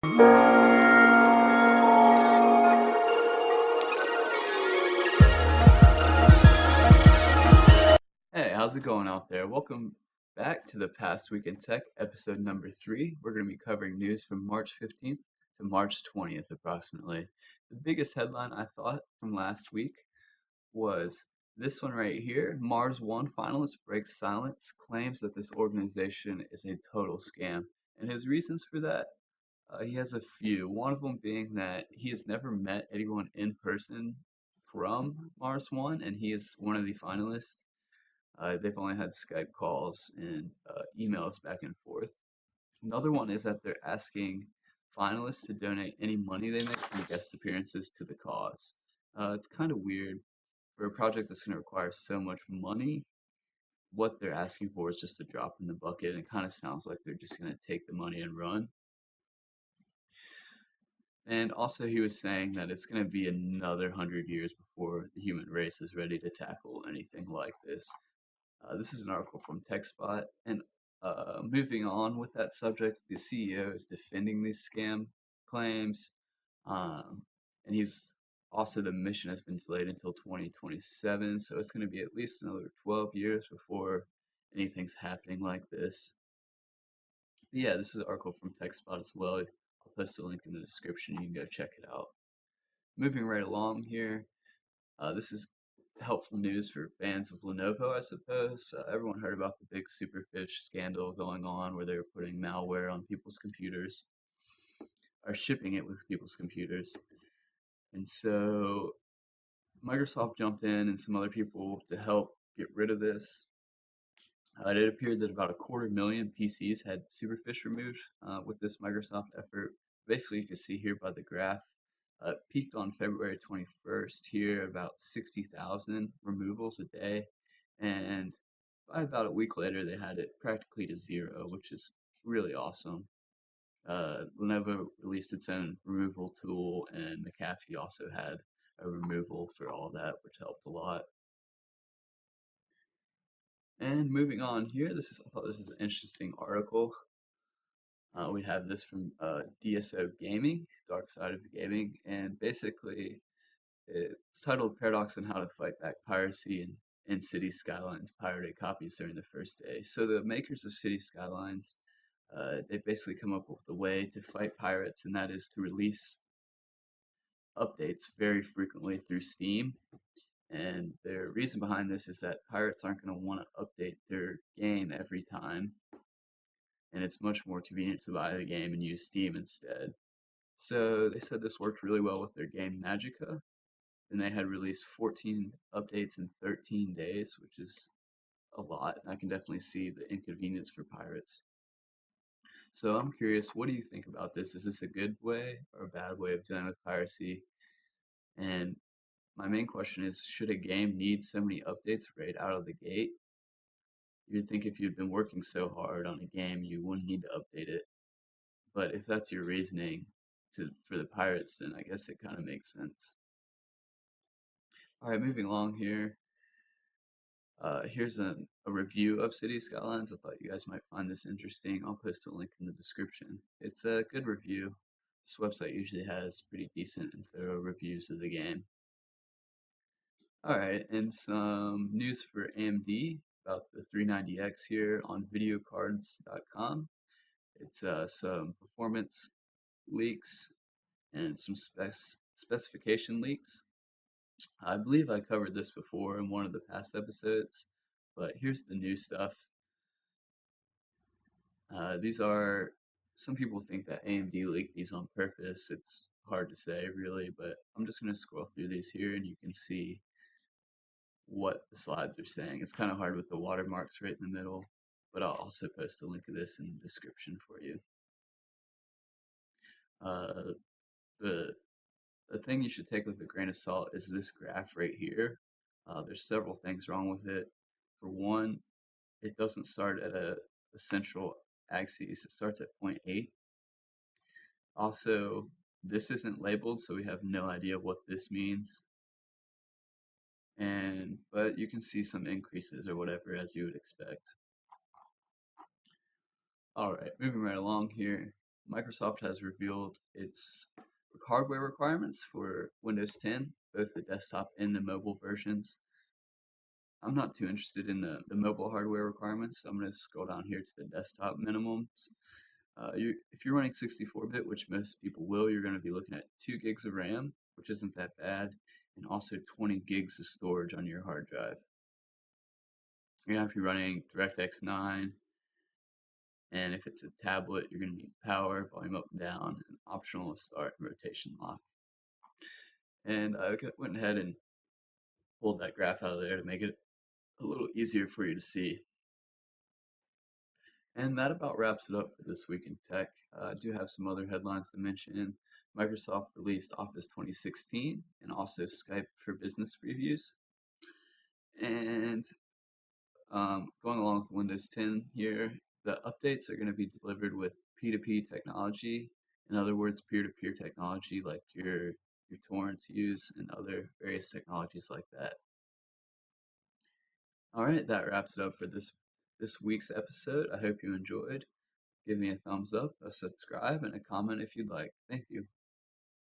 Hey, how's it going out there? Welcome back to the Past Week in Tech, episode number 3. We're going to be covering news from March 15th to March 20th, approximately. The biggest headline I thought from last week was this one right here. Mars One finalist breaks silence, claims that this organization is a total scam. And his reasons for that, he has a few. One of them being that he has never met anyone in person from Mars One, and he is one of the finalists. They've only had Skype calls and emails back and forth. Another one is that they're asking finalists to donate any money they make from guest appearances to the cause. It's kind of weird for a project that's going to require so much money. What they're asking for is just a drop in the bucket, and it kind of sounds like they're just going to take the money and run. And also, he was saying that it's going to be another 100 years before the human race is ready to tackle anything like this. This is an article from TechSpot, and moving on with that subject, the CEO is defending these scam claims, and he's also the mission has been delayed until 2027, so it's going to be at least another 12 years before anything's happening like this. But yeah, this is an article from TechSpot as well. I'll post a link in the description. You can go check it out. Moving right along here, this is helpful news for fans of Lenovo, I suppose. Everyone heard about the big Superfish scandal going on where they were putting malware on people's computers, or shipping it with people's computers. And so Microsoft jumped in and some other people to help get rid of this. It appeared that about 250,000 PCs had Superfish removed with this Microsoft effort. Basically, you can see here by the graph, peaked on February 21st here, about 60,000 removals a day. And by about a week later, they had it practically to zero, which is really awesome. Lenovo released its own removal tool, and McAfee also had a removal for all that, which helped a lot. And moving on here, I thought this is an interesting article. We have this from DSO Gaming, Dark Side of Gaming, and basically it's titled Paradox on How to Fight Back Piracy in City Skylines Pirated Copies During the First Day. So the makers of City Skylines, they've basically come up with a way to fight pirates, and that is to release updates very frequently through Steam. And their reason behind this is that pirates aren't going to want to update their game every time, and it's much more convenient to buy the game and use Steam instead. So they said this worked really well with their game Magica, and they had released 14 updates in 13 days, which is a lot. I can definitely see the inconvenience for pirates. So I'm curious, what do you think about this? Is this a good way or a bad way of dealing with piracy? And my main question is, should a game need so many updates right out of the gate? You'd think if you'd been working so hard on a game, you wouldn't need to update it. But if that's your reasoning for the pirates, then I guess it kind of makes sense. All right, moving along here. Here's a review of City Skylines. I thought you guys might find this interesting. I'll post a link in the description. It's a good review. This website usually has pretty decent and thorough reviews of the game. Alright, and some news for AMD about the 390X here on videocards.com. It's some performance leaks and some specification leaks. I believe I covered this before in one of the past episodes, but here's the new stuff. These are, some people think that AMD leaked these on purpose. It's hard to say really, but I'm just going to scroll through these here and you can see what the slides are saying. It's kind of hard with the watermarks right in the middle, but I'll also post a link of this in the description for you. The thing you should take with a grain of salt is this graph right here. There's several things wrong with it. For one, it doesn't start at a central axis. It starts at 0.8. Also, this isn't labeled, so we have no idea what this means. But you can see some increases or whatever as you would expect. Alright, moving right along here. Microsoft has revealed its hardware requirements for Windows 10, both the desktop and the mobile versions. I'm not too interested in the mobile hardware requirements, so I'm going to scroll down here to the desktop minimums. If you're running 64-bit, which most people will, you're going to be looking at 2 gigs of RAM, which isn't that bad, and also 20 gigs of storage on your hard drive. You're going to be running DirectX 9, and if it's a tablet, you're going to need power, volume up and down, and optional start and rotation lock. And I went ahead and pulled that graph out of there to make it a little easier for you to see. And that about wraps it up for this week in tech. I do have some other headlines to mention. Microsoft released Office 2016 and also Skype for Business previews. And going along with Windows 10 here, the updates are going to be delivered with P2P technology. In other words, peer-to-peer technology like your torrents use and other various technologies like that. All right, that wraps it up for this week's episode. I hope you enjoyed. Give me a thumbs up, a subscribe, and a comment if you'd like. Thank you.